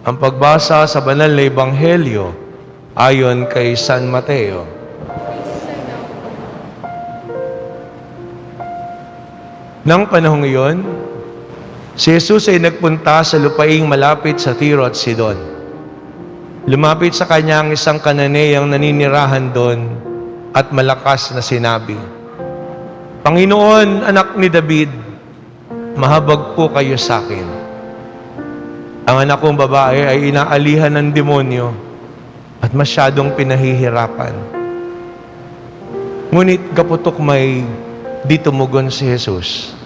Ang pagbasa sa banal na Ebanghelyo ayon kay San Mateo. Nang panahong iyon, si Jesus ay nagpunta sa lupaing malapit sa Tiro at Sidon. Lumapit sa kanya ang isang Kananeyang naninirahan doon at malakas na sinabi, "Panginoon, anak ni David, mahabag po kayo sa akin. Ang anak kong babae ay inaalihan ng demonyo at masyadong pinahihirapan." Ngunit kaputok may di tumugon si Jesus.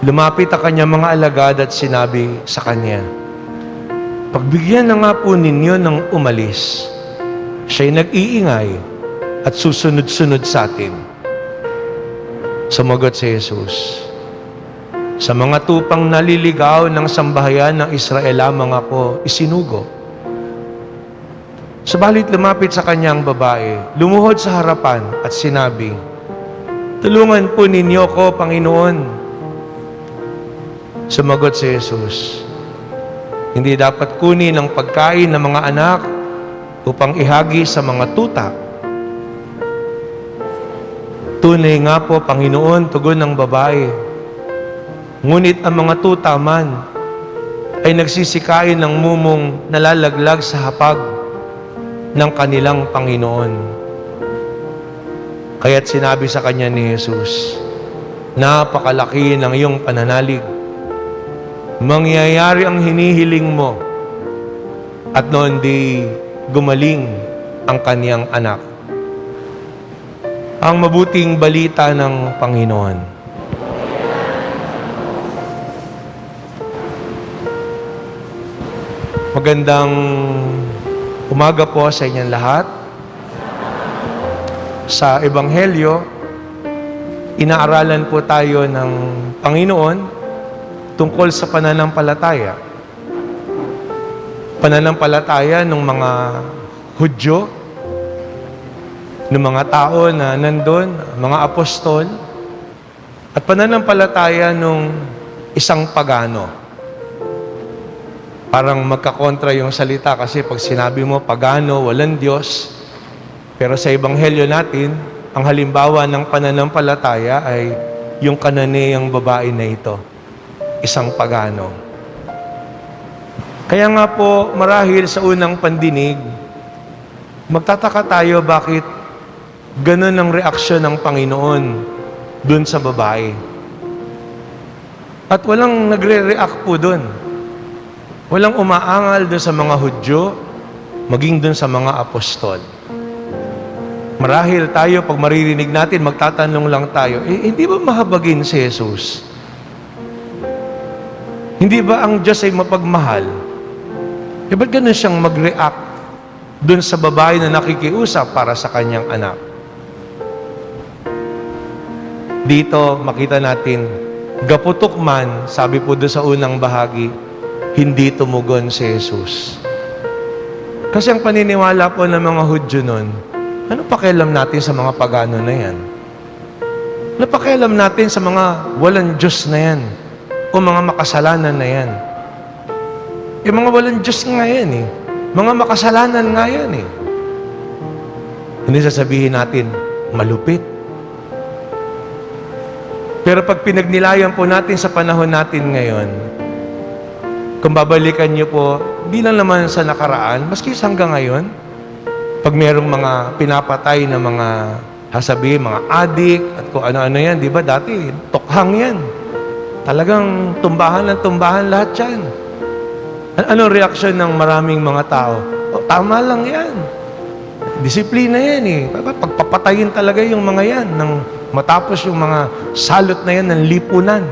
Lumapit ang kanyang mga alagad at sinabi sa kanya, "Pagbigyan na nga po ninyo ng umalis. Siya'y nag-iingay at susunod-sunod sa atin." Sumagot si Jesus, "Sa mga tupang naliligaw ng sambahayan ng Israel lamang ako isinugo." Subalit lumapit sa kanyang babae, lumuhod sa harapan at sinabi, "Tulungan po ninyo ko, Panginoon." Sumagot si Jesus, "Hindi dapat kunin ang pagkain ng mga anak upang ihagi sa mga tuta." "Tunay nga po, Panginoon," tugon ng babae. "Ngunit ang mga tuta man ay nagsisikain ng mumong nalalaglag sa hapag ng kanilang Panginoon." Kaya't sinabi sa kanya ni Jesus, "Napakalaki ng iyong pananalig. Mangyayari ang hinihiling mo." At noon di gumaling ang kaniyang anak. Ang mabuting balita ng Panginoon. Magandang umaga po sa inyong lahat. Sa Ebanghelyo, inaaralan po tayo ng Panginoon tungkol sa pananampalataya. Pananampalataya ng mga Hudyo, ng mga tao na nandun, mga apostol, at pananampalataya ng isang pagano. Parang magkakontra yung salita kasi pag sinabi mo pagano, walang Diyos. Pero sa Ebanghelyo natin, ang halimbawa ng pananampalataya ay yung Kananeyang babae na ito, isang pagano. Kaya nga po, marahil sa unang pandinig, magtataka tayo bakit ganun ang reaksyon ng Panginoon dun sa babae. At walang nagre-react po dun. Walang umaangal dun sa mga Hudyo, maging dun sa mga apostol. Marahil tayo, pag maririnig natin, magtatanong lang tayo, hindi ba mahabagin si Jesus? Hindi ba ang Diyos ay mapagmahal? Ba't ganun siyang mag-react dun sa babae na nakikiusap para sa kanyang anak? Dito, makita natin, gaputok man, sabi po doon sa unang bahagi, hindi tumugon si Jesus. Kasi ang paniniwala po ng mga Hudyo nun, ano pakialam natin sa mga pagano na yan? Ano pakialam natin sa mga walang Diyos na yan? O mga makasalanan na yan? Mga walang Diyos nga yan eh. Mga makasalanan nga yan eh. Hindi sasabihin natin, malupit. Pero pag pinagnilayan po natin sa panahon natin ngayon, kung babalikan niyo po, di lang naman sa nakaraan, maski hanggang ngayon, pag merong mga pinapatay na mga hasabi, mga adik, at kung ano-ano yan, di ba dati, tokhang yan. Talagang tumbahan ng tumbahan lahat yan. Anong reaksyon ng maraming mga tao? Tama lang yan. Disiplina yan eh. Pagpapatayin talaga yung mga yan nang matapos yung mga salot na yan ng lipunan.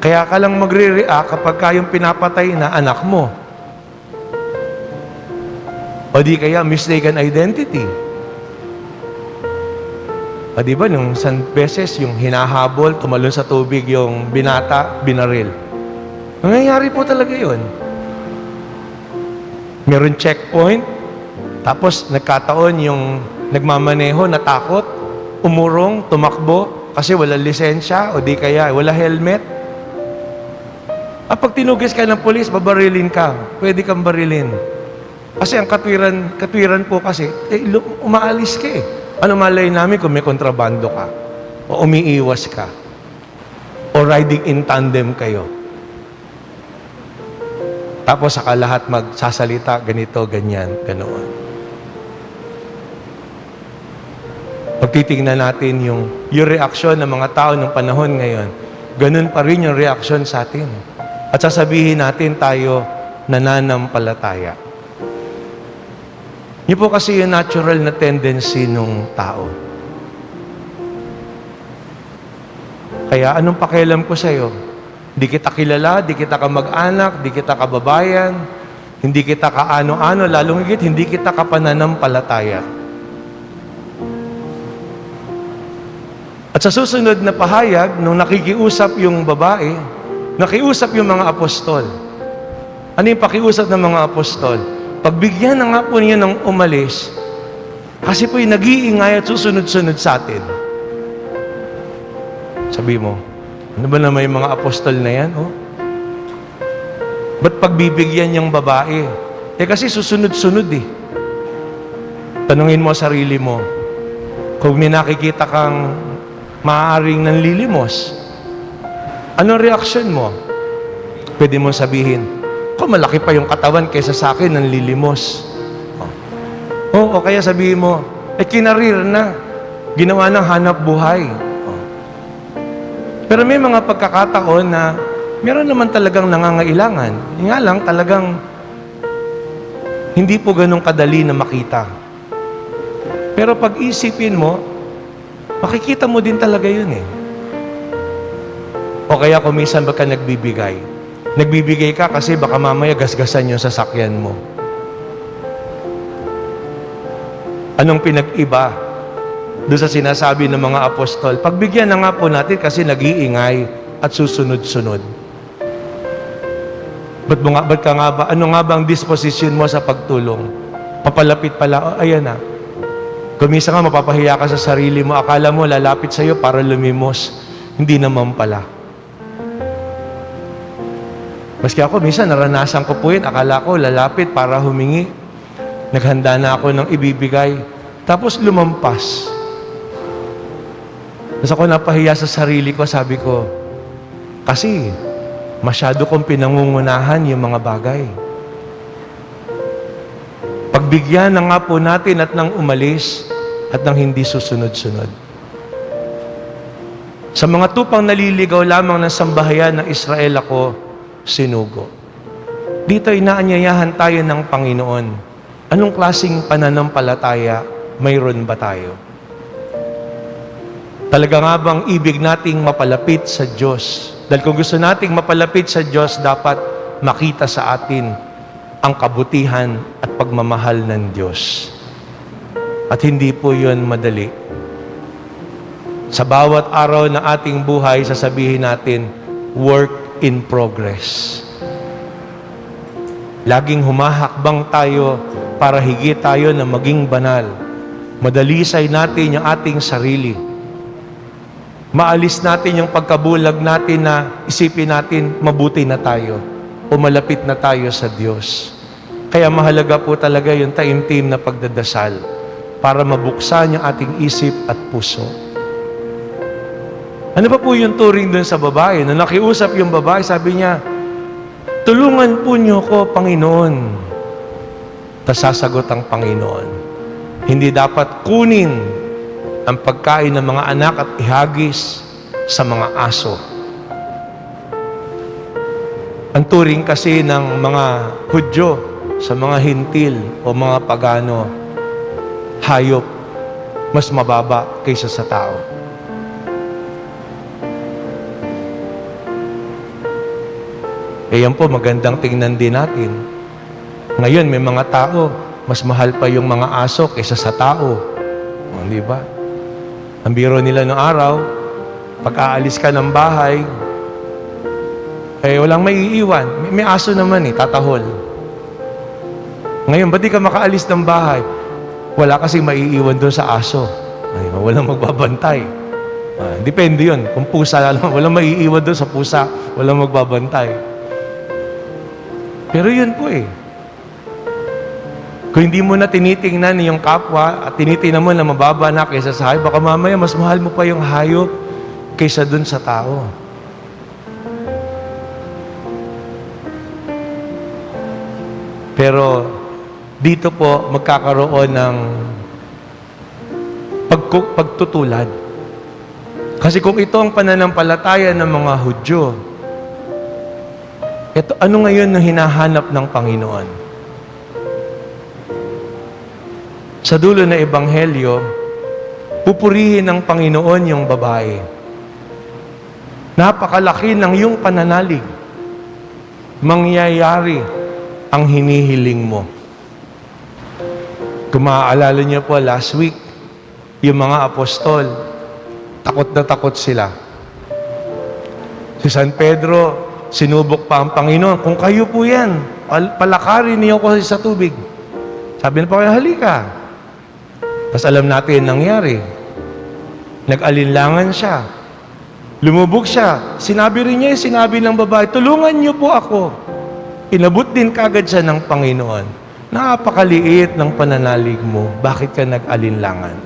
Kaya ka lang magre-react kapag yung pinapatay na anak mo. O di kaya mistaken identity. O di ba, nung isang beses, yung hinahabol, tumalon sa tubig yung binata, binaril. Nangyayari po talaga yun. Meron checkpoint, tapos nagkataon yung nagmamaneho, natakot, umurong, tumakbo, kasi wala lisensya, o di kaya wala helmet. Pag tinugis ka ng pulis, babarilin ka. Pwede kang barilin. Kasi ang katwiran po kasi, umaalis ka eh. Ano malay namin kung may kontrabando ka? O umiiwas ka? O riding in tandem kayo? Tapos saka lahat magsasalita, ganito, ganyan, ganoon. Pag titingnan natin yung reaksyon ng mga tao ng panahon ngayon, ganun pa rin yung reaksyon sa atin. At sasabihin natin tayo nananampalataya. Yun po kasi yung natural na tendency ng tao. Kaya anong pakialam ko sa'yo? Di kita kilala, di kita kamag-anak, di kita kababayan, hindi kita kaano-ano, lalong higit, hindi kita kapananampalataya. At sa susunod na pahayag, nung nakikiusap yung babae, nakiusap yung mga apostol. Ano yung pakiusap ng mga apostol? Pagbigyan na nga po niya ng umalis, kasi po yung nag-iingay at susunod-sunod sa atin. Sabi mo, ano ba naman yung mga apostol na yan? Oh? Ba't pagbibigyan yung babae? Kasi susunod-sunod eh. Tanungin mo sarili mo, kung may nakikita kang maaaring nanlilimos, anong reaksyon mo? Pwede mong sabihin, malaki pa yung katawan kaysa sa akin, nanlilimos. O kaya sabihin mo, kinarir na, ginawa ng hanap buhay. Pero may mga pagkakataon na meron naman talagang nangangailangan. Nga lang talagang hindi po ganun kadali na makita. Pero pag isipin mo, makikita mo din talaga yun eh. O kaya kung minsan baka nagbibigay. Nagbibigay ka kasi baka mamaya gasgasan yung sasakyan mo. Anong pinag-iba doon sa sinasabi ng mga apostol? Pagbigyan na nga po natin kasi nag-iingay at susunod-sunod. Ba't ka nga ba? Ano nga ba ang disposition mo sa pagtulong? Papalapit pala, ayan na. Kumisa nga, mapapahiya ka sa sarili mo. Akala mo, lalapit sa'yo para lumimos. Hindi naman pala. Maski ako, minsan naranasan ko po yun. Akala ko, lalapit para humingi. Naghanda na ako ng ibibigay. Tapos lumampas. Tapos ako napahiya sa sarili ko, sabi ko, kasi masyado kong pinangungunahan yung mga bagay. Pagbigyan na nga po natin at nang umalis at nang hindi susunod-sunod. Sa mga tupang naliligaw lamang ng sambahayan ng Israel ako sinugo. Dito inaanyayahan tayo ng Panginoon. Anong klaseng pananampalataya mayroon ba tayo? Talaga nga bang ibig nating mapalapit sa Diyos? Dahil kung gusto nating mapalapit sa Diyos, dapat makita sa atin ang kabutihan at pagmamahal ng Diyos. At hindi po yun madali. Sa bawat araw ng ating buhay, sasabihin natin, work in progress. Laging humahakbang tayo para higit tayo na maging banal. Madalisay natin yung ating sarili. Maalis natin yung pagkabulag natin na isipin natin mabuti na tayo o malapit na tayo sa Diyos. Kaya mahalaga po talaga yung taimtim na pagdadasal para mabuksan yung ating isip at puso. Ano pa po yung turing dun sa babae? Nung nakiusap yung babae, sabi niya, tulungan po niyo ko, Panginoon. Tas sasagot ang Panginoon, hindi dapat kunin ang pagkain ng mga anak at ihagis sa mga aso. Ang turing kasi ng mga Hudyo sa mga hintil o mga pagano, hayop, mas mababa kaysa sa tao. Yan po, magandang tingnan din natin. Ngayon, may mga tao, mas mahal pa yung mga aso kaysa sa tao. Di ba? Ang biro nila ng araw, pag aalis ka ng bahay, walang maiiwan. May aso naman tatahol. Ngayon, ba't di ka makaalis ng bahay? Wala kasing maiiwan doon sa aso. Walang magbabantay. Depende yun. Kung pusa, walang maiiwan doon sa pusa, walang magbabantay. Pero yun po eh. Kung hindi mo na tinitingnan yung kapwa at tinitingnan mo na mababa na kaysa sa hayop, baka mamaya mas mahal mo pa yung hayop kaysa dun sa tao. Pero dito po magkakaroon ng pagtutulad. Kasi kung ito ang pananampalataya ng mga Hudyo, ito, ano ngayon ang hinahanap ng Panginoon? Sa dulo na ebanghelyo, pupurihin ng Panginoon yung babae. Napakalaki ng iyong pananalig. Mangyayari ang hinihiling mo. Kung maaalala niyo po last week, yung mga apostol, takot na takot sila. Si San Pedro, sinubok pa ang Panginoon, kung kayo po yan, palakarin niyo ko sa tubig. Sabi na pa kayo, halika. Tapos alam natin nangyari. Nag-alinlangan siya. Lumubog siya. Sinabi rin niya, sinabi ng babae, tulungan niyo po ako. Inabot din kagad siya ng Panginoon. Napakaliit ng pananalig mo. Bakit ka nag-alinlangan?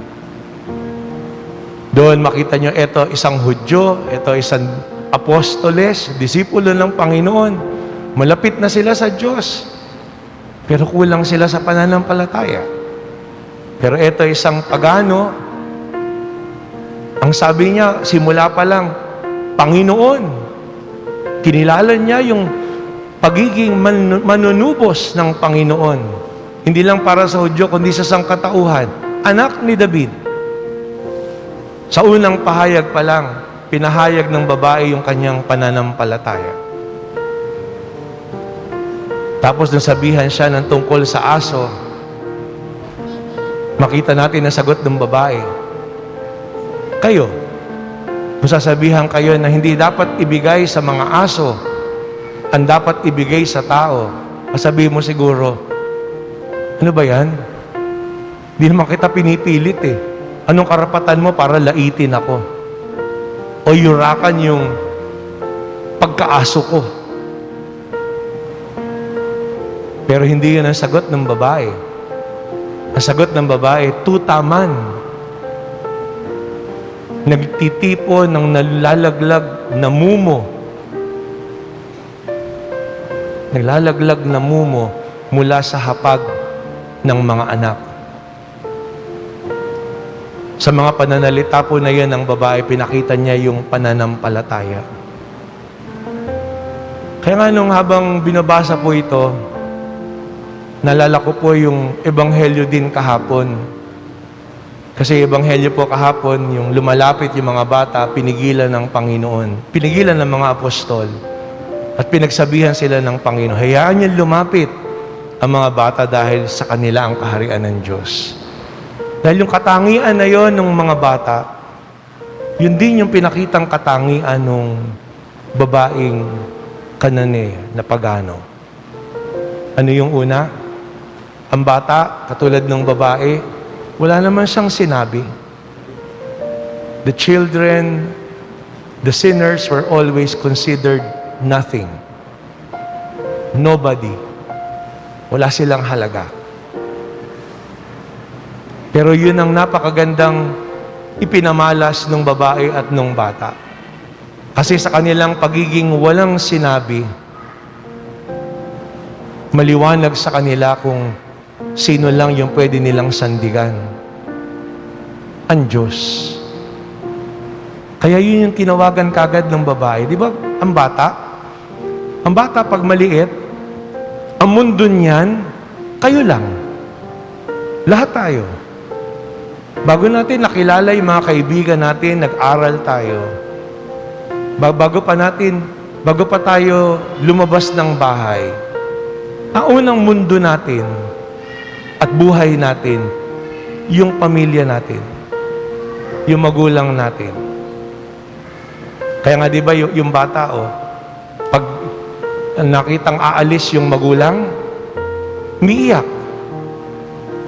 Doon makita niyo, ito isang Hudyo, ito isang apostoles, disipulo ng Panginoon. Malapit na sila sa Diyos. Pero kulang sila sa pananampalataya. Pero ito isang pagano, ang sabi niya, simula pa lang, Panginoon. Kinilala niya yung pagiging manunubos ng Panginoon. Hindi lang para sa Hudyo, kundi sa sangkatauhan. Anak ni David. Sa unang pahayag pa lang, pinahayag ng babae yung kanyang pananampalataya. Tapos nung sabihan siya ng tungkol sa aso, makita natin ang sagot ng babae. Kayo, kung sasabihan kayo na hindi dapat ibigay sa mga aso, ang dapat ibigay sa tao, sabihin mo siguro, ano ba yan? Hindi naman kita pinipilit eh. Anong karapatan mo para laitin ako? O yurakan yung pagkaaso ko? Pero hindi yun ang sagot ng babae. Ang sagot ng babae, tutaman. Nagtitipo ng nalalaglag na mumo. Naglalaglag na mumo mula sa hapag ng mga anak. Sa mga pananalita po na yan ng babae, pinakita niya yung pananampalataya. Kaya nga nung habang binabasa po ito, nalala ko po yung ebanghelyo din kahapon. Kasi ebanghelyo po kahapon, yung lumalapit yung mga bata, pinigilan ng Panginoon. Pinigilan ng mga apostol. At pinagsabihan sila ng Panginoon, hayaan niyo lumapit ang mga bata dahil sa kanila ang kaharian ng Diyos. Dahil yung katangian na yon ng mga bata, yun din yung pinakitang katangian ng babaeng Kananea na pagano. Ano yung una? Ang bata, katulad ng babae, wala naman siyang sinabi. The children, the sinners were always considered nothing. Nobody. Wala silang halaga. Pero yun ang napakagandang ipinamalas ng babae at ng bata. Kasi sa kanilang pagiging walang sinabi, maliwanag sa kanila kung sino lang yung pwede nilang sandigan. Ang Diyos. Kaya yun yung tinawagan kagad ng babae. Di ba, ang bata? Ang bata pag maliit, ang mundo niyan, kayo lang. Lahat tayo. Bago natin nakilala yung mga kaibigan natin, nag-aral tayo. Bago pa tayo lumabas ng bahay, ang unang mundo natin at buhay natin, yung pamilya natin, yung magulang natin. Kaya nga di ba yung bata, pag nakitang aalis yung magulang, umiiyak.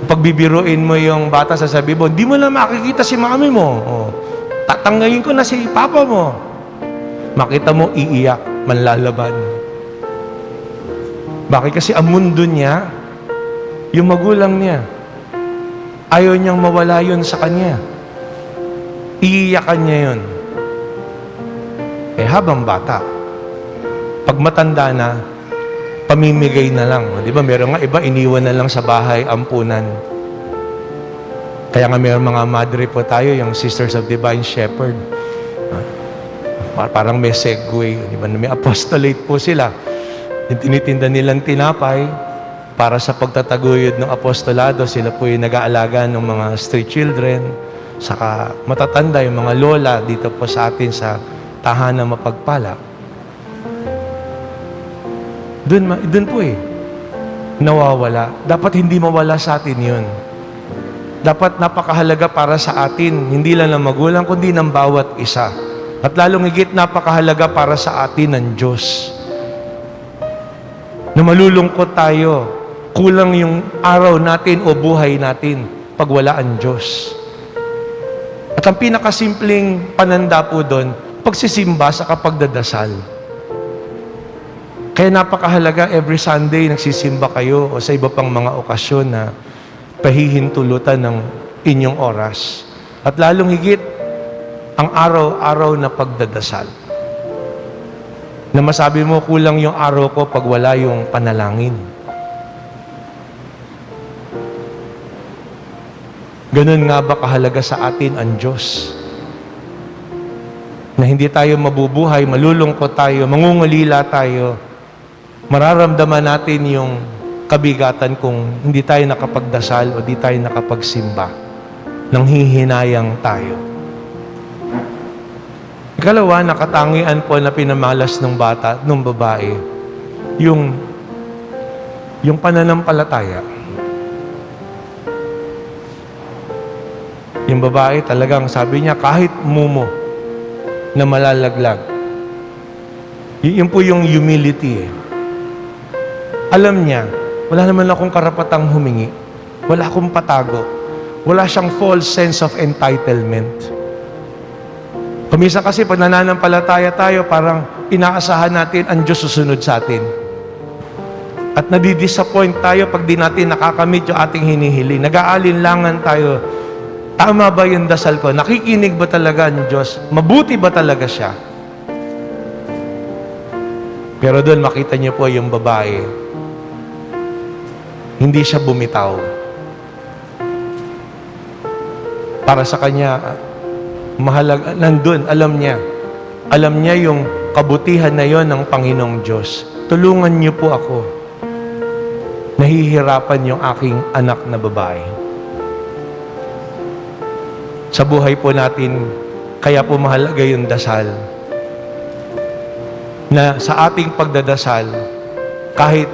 Pagbibiruin mo yung bata, sasabi mo, di mo na makikita si mami mo. Tatanggayin ko na si papa mo. Makita mo, iiyak, manlalaban. Bakit? Kasi ang mundo niya, yung magulang niya, ayaw niyang mawala yun sa kanya. Iiyakan niya yun. Habang bata, pag matanda na, pamimigay na lang. Di ba? Meron nga iba, iniwan na lang sa bahay, ampunan. Kaya nga meron mga madre po tayo, yung Sisters of Divine Shepherd. Parang may segue. Di ba? May apostolate po sila. Tinitinda nilang tinapay para sa pagtataguyod ng apostolado. Sila po yung nag-aalaga ng mga street children. Saka matatanda yung mga lola dito po sa atin sa tahanan mapagpala. Doon po nawawala. Dapat hindi mawala sa atin yun. Dapat napakahalaga para sa atin, hindi lang ng magulang, kundi ng bawat isa. At lalong higit napakahalaga para sa atin ng Diyos. Na malulungkot tayo, kulang yung araw natin o buhay natin pag wala ang Diyos. At ang pinakasimpleng pananda po doon, pagsisimba sa kapagdadasal. Kaya napakahalaga every Sunday nagsisimba kayo o sa iba pang mga okasyon na pahihintulutan ng inyong oras. At lalong higit, ang araw-araw na pagdadasal. Na masabi mo, kulang yung araw ko pag wala yung panalangin. Ganun nga ba kahalaga sa atin ang Diyos? Na hindi tayo mabubuhay, malulungkot tayo, mangungulila tayo, mararamdaman natin yung kabigatan kung hindi tayo nakapagdasal o di tayo nakapagsimba. Nang hihinayang tayo. Ikalawa, nakatangian po na pinamalas ng bata, ng babae, yung pananampalataya. Yung babae talagang sabi niya, kahit mumo na malalaglag. Yun po yung humility Alam niya, wala naman akong karapatang humingi. Wala akong patago. Wala siyang false sense of entitlement. Kumisa kasi pag nananampalataya tayo, parang inaasahan natin ang Diyos susunod sa atin. At nadidisappoint tayo pag di natin nakakamit yung ating hinihiling. Nag-aalinlangan tayo. Tama ba yung dasal ko? Nakikinig ba talaga ang Diyos? Mabuti ba talaga siya? Pero doon makita niyo po yung babae. Hindi siya bumitaw. Para sa kanya, mahalaga, nandun, alam niya. Alam niya yung kabutihan na yon ng Panginoong Diyos. Tulungan niyo po ako. Nahihirapan yung aking anak na babae. Sa buhay po natin, kaya po mahalaga yung dasal. Na sa ating pagdadasal, kahit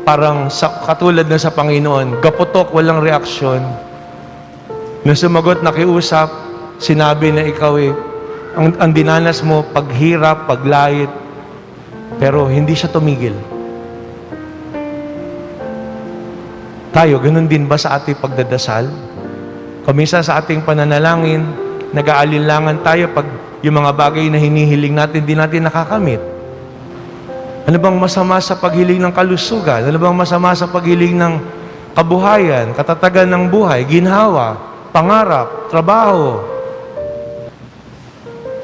parang katulad na sa Panginoon, gaputok, walang reaksyon, na sumagot, nakiusap, sinabi na ikaw ang dinanas mo, paghirap, paglait, pero hindi siya tumigil. Tayo, ganun din ba sa ating pagdadasal? Kumisa sa ating pananalangin, nag-aalinlangan tayo pag yung mga bagay na hinihiling natin, di natin nakakamit. Ano bang masama sa paghiling ng kalusugan? Ano bang masama sa paghiling ng kabuhayan, katatagan ng buhay, ginhawa, pangarap, trabaho?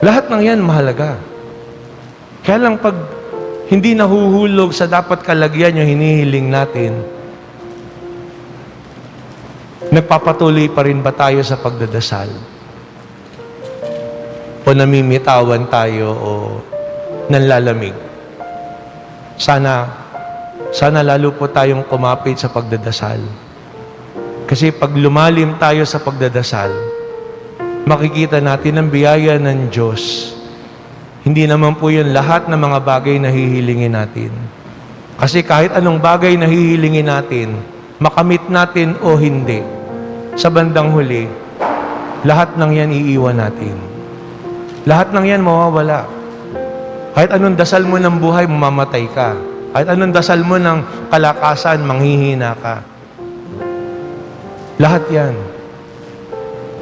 Lahat ng yan mahalaga. Kaya lang pag hindi nahuhulog sa dapat kalagyan yung hinihiling natin, nagpapatuloy pa rin ba tayo sa pagdadasal? O namimitawan tayo o nanlalamig? Sana lalo po tayong kumapit sa pagdadasal. Kasi pag lumalim tayo sa pagdadasal, makikita natin ang biyaya ng Diyos. Hindi naman po yun lahat ng mga bagay na hihilingin natin. Kasi kahit anong bagay na hihilingin natin, makamit natin o hindi, sa bandang huli, lahat ng yan iiwan natin. Lahat ng yan mawawala. Kahit anong dasal mo ng buhay, mamamatay ka. Kahit anong dasal mo ng kalakasan, manghihina ka. Lahat yan.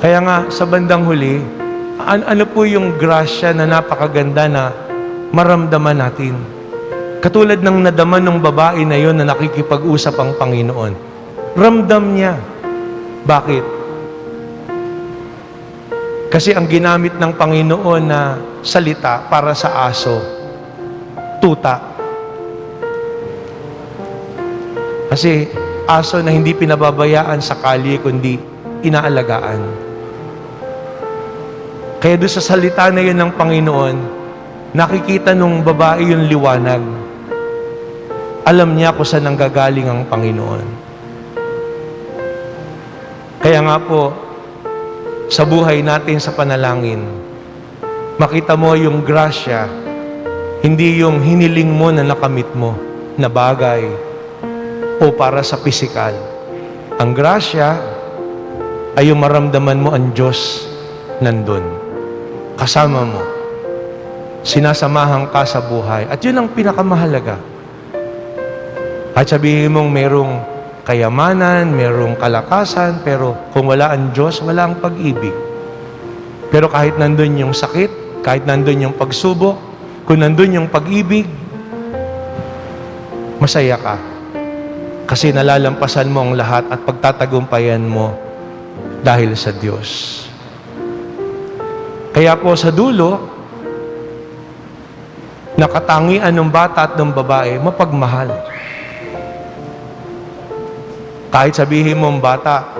Kaya nga, sa bandang huli, ano po yung grasya na napakaganda na maramdaman natin? Katulad ng nadama ng babae na yon na nakikipag-usap ang Panginoon. Ramdam niya. Bakit? Kasi ang ginamit ng Panginoon na salita para sa aso, tuta. Kasi aso na hindi pinababayaan sa kalye, kundi inaalagaan. Kaya doon sa salita na yun ng Panginoon, nakikita nung babae yung liwanag. Alam niya kung saan nanggagaling ang Panginoon. Kaya nga po, sa buhay natin sa panalangin, makita mo yung grasya, hindi yung hiniling mo na nakamit mo na bagay o para sa pisikal. Ang grasya ay yung maramdaman mo ang Diyos nandun. Kasama mo. Sinasamahan ka sa buhay. At yun ang pinakamahalaga. At sabihin mong merong kayamanan, merong kalakasan, pero kung wala ang Diyos, wala ang pag-ibig. Pero kahit nandun yung sakit, kahit nandun yung pagsubok, kung nandun yung pag-ibig, masaya ka. Kasi nalalampasan mo ang lahat at pagtatagumpayan mo dahil sa Diyos. Kaya po sa dulo, nakatangian ng bata at ng babae, mapagmahal. Kahit sabihin mo ang bata,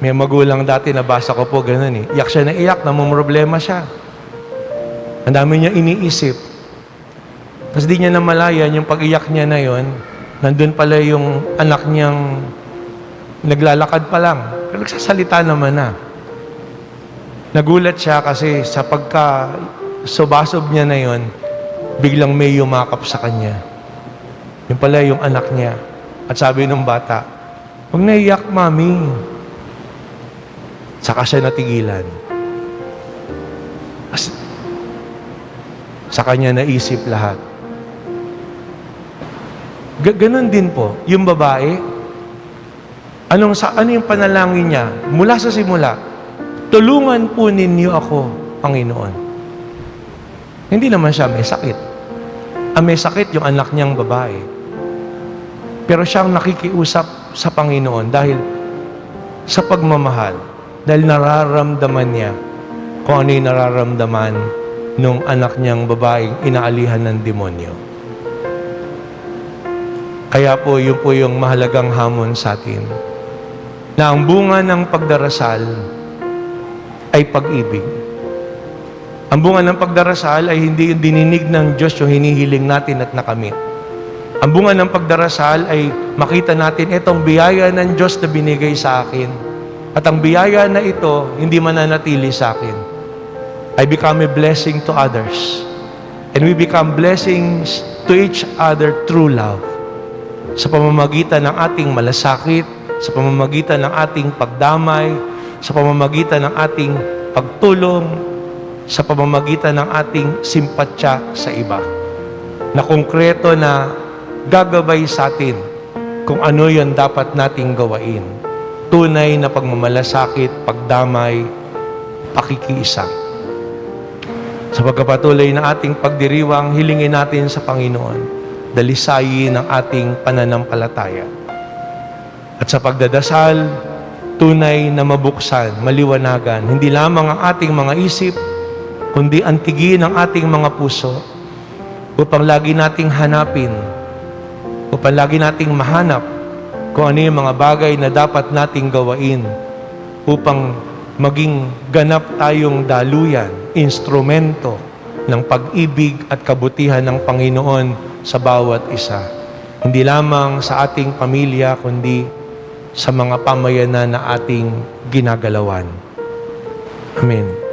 may magulang dati, nabasa ko po, ganun eh. Iyak siya na iyak, namumroblema siya. Ang dami niya iniisip. Tapos di niya namalayan, yung pag-iyak niya na yon, nandun pala yung anak niyang naglalakad pa lang. Pero nagsasalita naman na. Nagulat siya kasi sa pagka-subasob niya na yon, biglang may yumakap sa kanya. Yung pala yung anak niya. At sabi ng bata, "Huwag naiyak, Mami." Saka siya natigilan. Sa kanya naisip lahat. Ganon din po, yung babae, ano yung panalangin niya? Mula sa simula, tulungan po ninyo ako, Panginoon. Hindi naman siya may sakit. Ang may sakit yung anak niyang babae. Pero siyang nakikiusap sa Panginoon dahil sa pagmamahal, dahil nararamdaman niya kung ano yung nararamdaman nung anak niyang babaeng inaalihan ng demonyo. Kaya po, yun po yung mahalagang hamon sa atin, na ang bunga ng pagdarasal ay pag-ibig. Ang bunga ng pagdarasal ay hindi yung dininig ng Diyos yung hinihiling natin at nakamit. Ang bunga ng pagdarasal ay makita natin itong biyaya ng Diyos na binigay sa akin. At ang biyaya na ito, hindi mananatili sa akin. I become a blessing to others. And we become blessings to each other through love. Sa pamamagitan ng ating malasakit, sa pamamagitan ng ating pagdamay, sa pamamagitan ng ating pagtulong, sa pamamagitan ng ating simpatya sa iba. Na konkreto na gagabay sa atin kung ano yan dapat nating gawain. Tunay na pagmamalasakit, pagdamay, pakikiisa. Sa pagkapatuloy na ating pagdiriwang, hilingin natin sa Panginoon, dalisayin ang ating pananampalataya. At sa pagdadasal, tunay na mabuksan, maliwanagan, hindi lamang ang ating mga isip, kundi antigin ang ating mga puso upang lagi nating hanapin, upang lagi nating mahanap kung ano yung mga bagay na dapat nating gawain upang maging ganap tayong daluyan, instrumento ng pag-ibig at kabutihan ng Panginoon sa bawat isa. Hindi lamang sa ating pamilya, kundi sa mga pamayanan na ating ginagalawan. Amen.